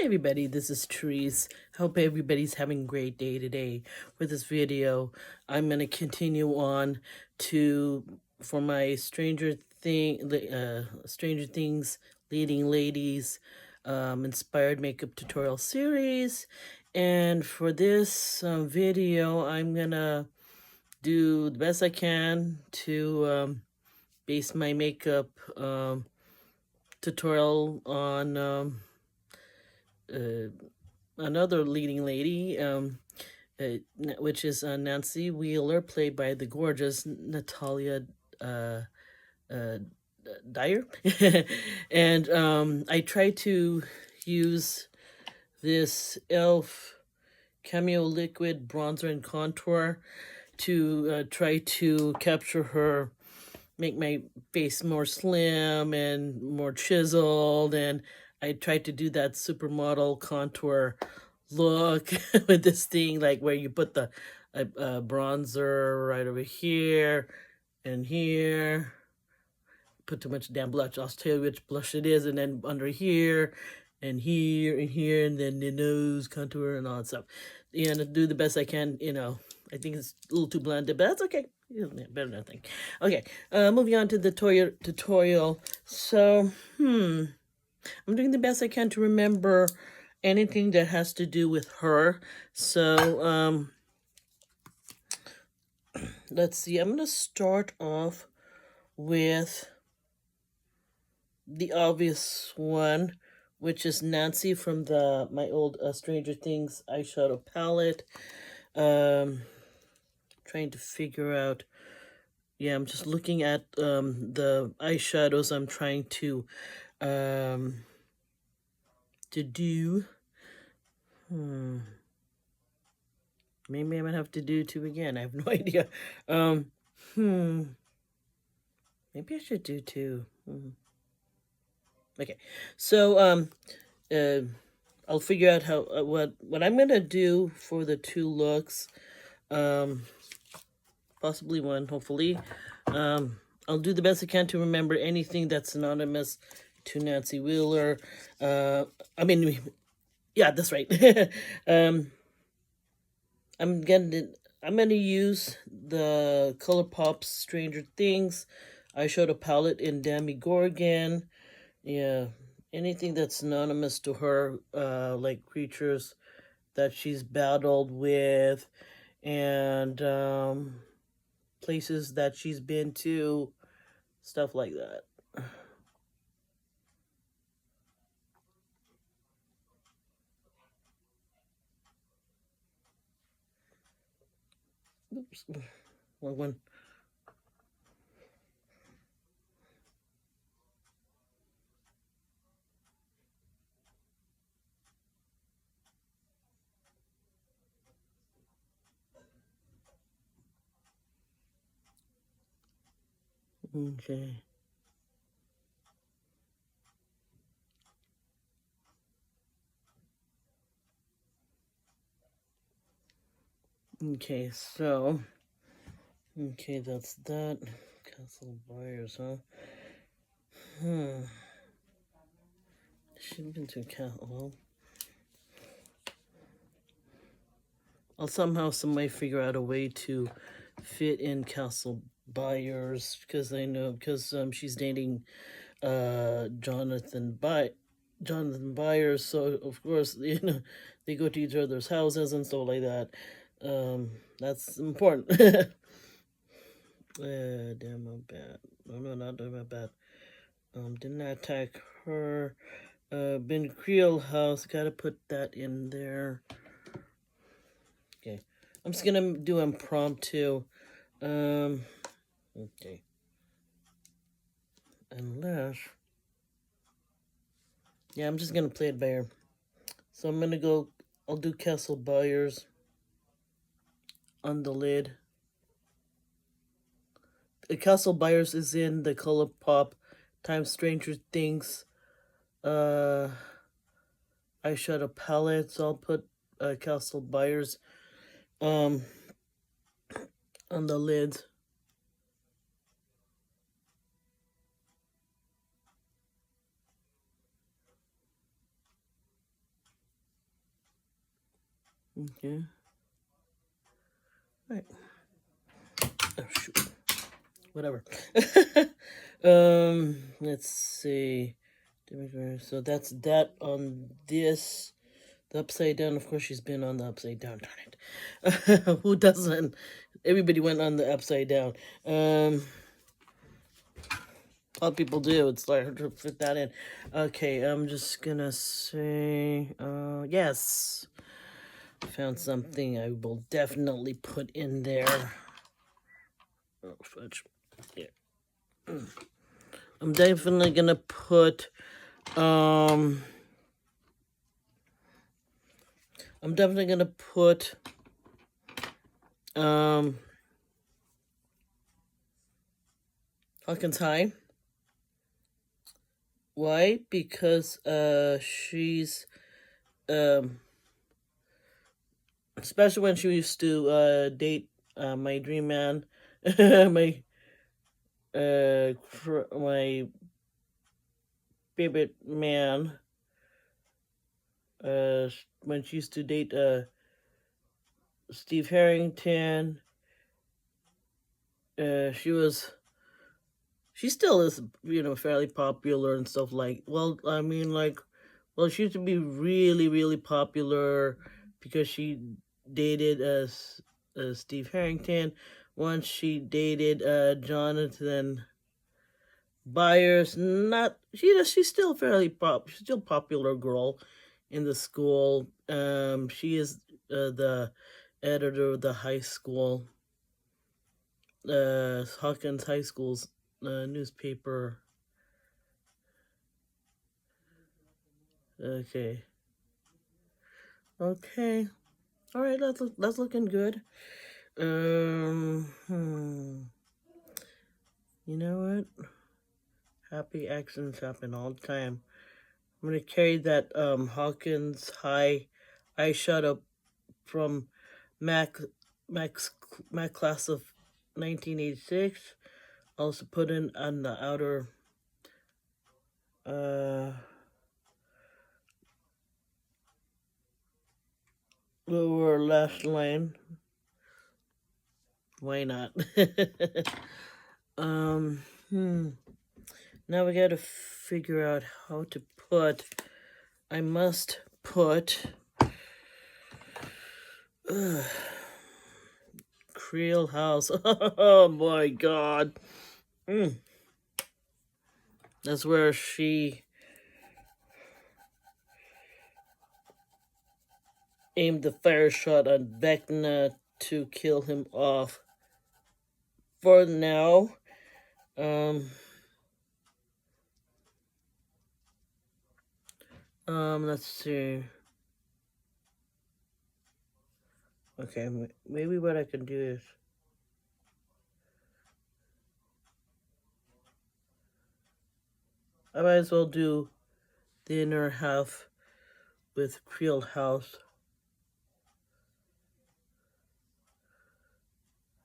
everybody, this is Therese. Hope everybody's having a great day today. For this video, I'm going to continue on for my Stranger Things Leading Ladies inspired makeup tutorial series. And for this video, I'm going to do the best I can to base my makeup tutorial on another leading lady, which is Nancy Wheeler, played by the gorgeous Natalia Dyer. And I try to use this e.l.f. Cameo Liquid Bronzer and Contour to try to capture her, make my face more slim and more chiseled, and I tried to do that supermodel contour look with this thing, like where you put the bronzer right over here and here. Put too much damn blush. I'll tell you which blush it is, and then under here and here and here, and then the nose contour and all that stuff. And to do the best I can, I think it's a little too blended, but that's okay. Yeah, better than nothing. Okay, moving on to the tutorial. So, I'm doing the best I can to remember anything that has to do with her. So, let's see. I'm going to start off with the obvious one, which is Nancy from my old Stranger Things eyeshadow palette. Trying to figure out. Yeah, I'm just looking at the eyeshadows I'm trying to do. Maybe I'm gonna have to do two again. I have no idea. Maybe I should do two. Okay, so I'll figure out how what I'm gonna do for the two looks. Possibly one, hopefully. I'll do the best I can to remember anything that's synonymous to Nancy Wheeler. Yeah, that's right. I'm gonna use the ColourPop's Stranger Things eyeshadow palette in Demogorgon. Yeah, anything that's synonymous to her, like creatures that she's battled with, and places that she's been to, stuff like that. Oops, wrong one. Okay. Okay, so, that's that. Castle Buyers, huh? Should have been to Castle. Well, I'll somehow, some way figure out a way to fit in Castle Buyers, because I know, because she's dating Jonathan Byers, so of course, they go to each other's houses and stuff like that. That's important. Damn bad. No, not damn bad. Didn't attack her. Ben Creel house, gotta put that in there. Okay, I'm just gonna do impromptu. Okay. Unless, yeah, I'm just gonna play it by ear. So I'm gonna go. I'll do Castle Buyers on the lid. Castle Buyers is in the ColourPop times Stranger Things eyeshadow palette. So I'll put Castle Buyers on the lid. Okay. Right. Oh shoot. Whatever. Let's see. So that's that on this. The upside down, of course, she's been on the upside down. Darn it. Who doesn't? Everybody went on the upside down. A lot of people do. It's like hard to fit that in. Okay, I'm just gonna say, yes. Found something I will definitely put in there. Oh, fudge. Yeah. I'm definitely gonna put, I'm definitely gonna put, Hawkins High. Why? Because, she's, especially when she used to, date, my dream man, my, my favorite man, when she used to date, Steve Harrington, she still is, fairly popular and stuff like, she used to be really, really popular because she dated, Steve Harrington. Once she dated, Jonathan Byers. She's still she's still a popular girl in the school. She is, the editor of the high school, Hawkins High School's, newspaper. Okay. Okay. All right. That's looking good. You know what? Happy accidents happen all the time. I'm gonna carry that, Hawkins High eyeshadow from Mac Mac's Mac class of 1986. Also put in on the outer, lower left line. Why not? Now we gotta figure out how to put. I must put, Creel House. Oh my god. That's where she aimed the fire shot on Vecna to kill him off. For now, let's see. Okay, maybe what I can do is, I might as well do the inner half with Creel House.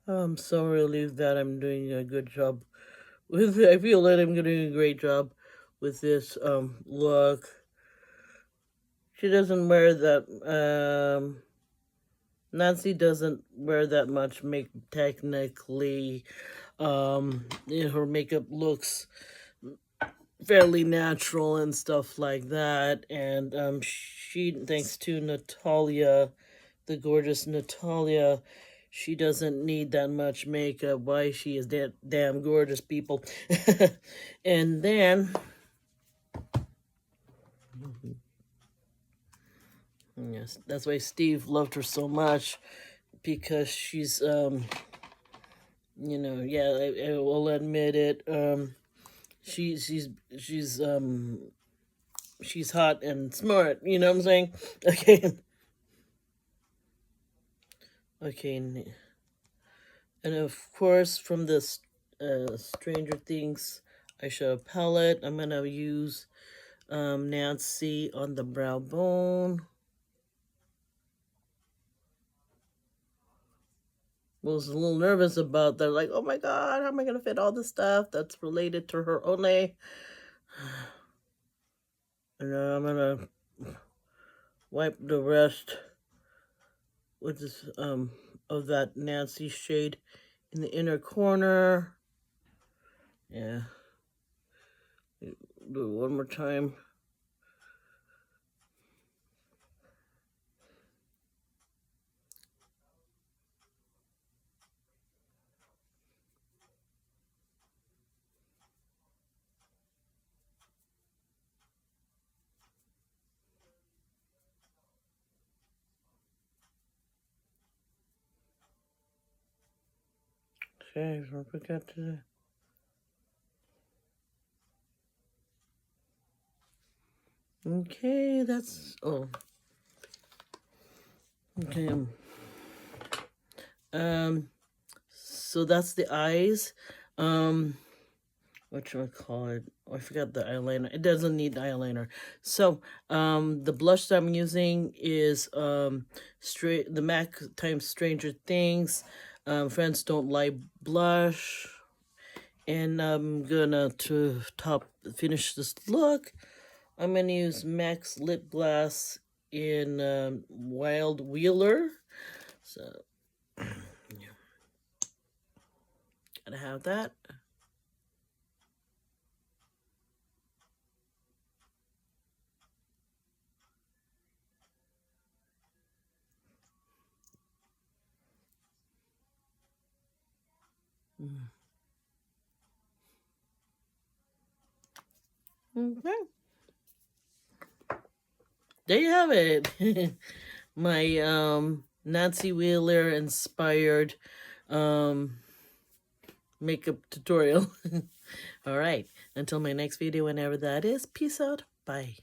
I'm so relieved that I'm doing a good job with it. I feel that I'm doing a great job with this, look. She doesn't wear that, Nancy doesn't wear that much makeup technically. Her makeup looks fairly natural and stuff like that. And, she, thanks to Natalia, the gorgeous Natalia, she doesn't need that much makeup. Why? She is damn gorgeous, people. And then, yes, that's why Steve loved her so much, because she's, I will admit it. She's hot and smart. You know what I'm saying? Okay. Okay. And of course, from this, Stranger Things eyeshadow palette, I'm gonna use, Nancy on the brow bone. Was a little nervous about that, like, oh my god, how am I gonna fit all this stuff that's related to her only? And I'm gonna wipe the rest with this of that Nancy shade in the inner corner. Yeah. Do it one more time. Okay, don't forget to. Okay, that's okay. So that's the eyes. What should I call it? Oh, I forgot the eyeliner. It doesn't need eyeliner. So, the blush that I'm using is the MAC times Stranger Things. Friends Don't Lie blush. And I'm gonna finish this look. I'm gonna use MAC's lip gloss in Wild Wheeler. So, yeah, gotta have that. Okay. There you have it. My Nancy Wheeler inspired makeup tutorial. All right. Until my next video, whenever that is, peace out. Bye.